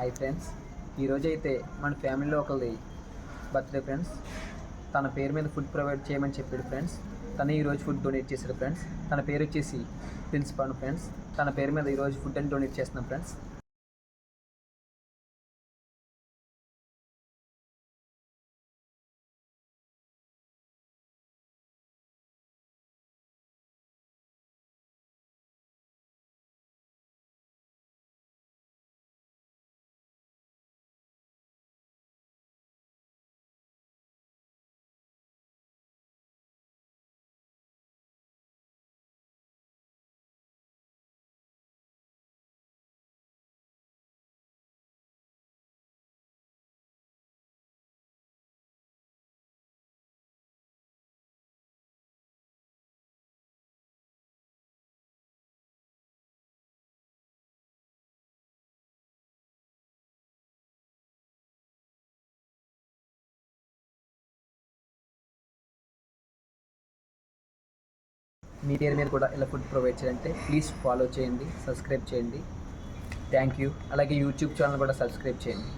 Hi friends, ఈరోజైతే మన ఫ్యామిలీలో ఒకరిది బర్త్డే ఫ్రెండ్స్. తన పేరు మీద ఫుడ్ ప్రొవైడ్ చేయమని చెప్పాడు ఫ్రెండ్స్. తను ఈరోజు ఫుడ్ డొనేట్ చేశాడు ఫ్రెండ్స్. తన పేరు వచ్చేసి ప్రిన్సిపాల్ ఫ్రెండ్స్. తన పేరు మీద ఈరోజు ఫుడ్ అని డొనేట్ చేస్తున్నాం ఫ్రెండ్స్. మీ పేరు మీద కూడా ఇలా ఫుడ్ ప్రొవైడ్ చేయాలంటే ప్లీజ్ ఫాలో చేయండి, సబ్స్క్రైబ్ చేయండి. Thank you. అలాగే యూట్యూబ్ ఛానల్ కూడా సబ్స్క్రైబ్ చేయండి.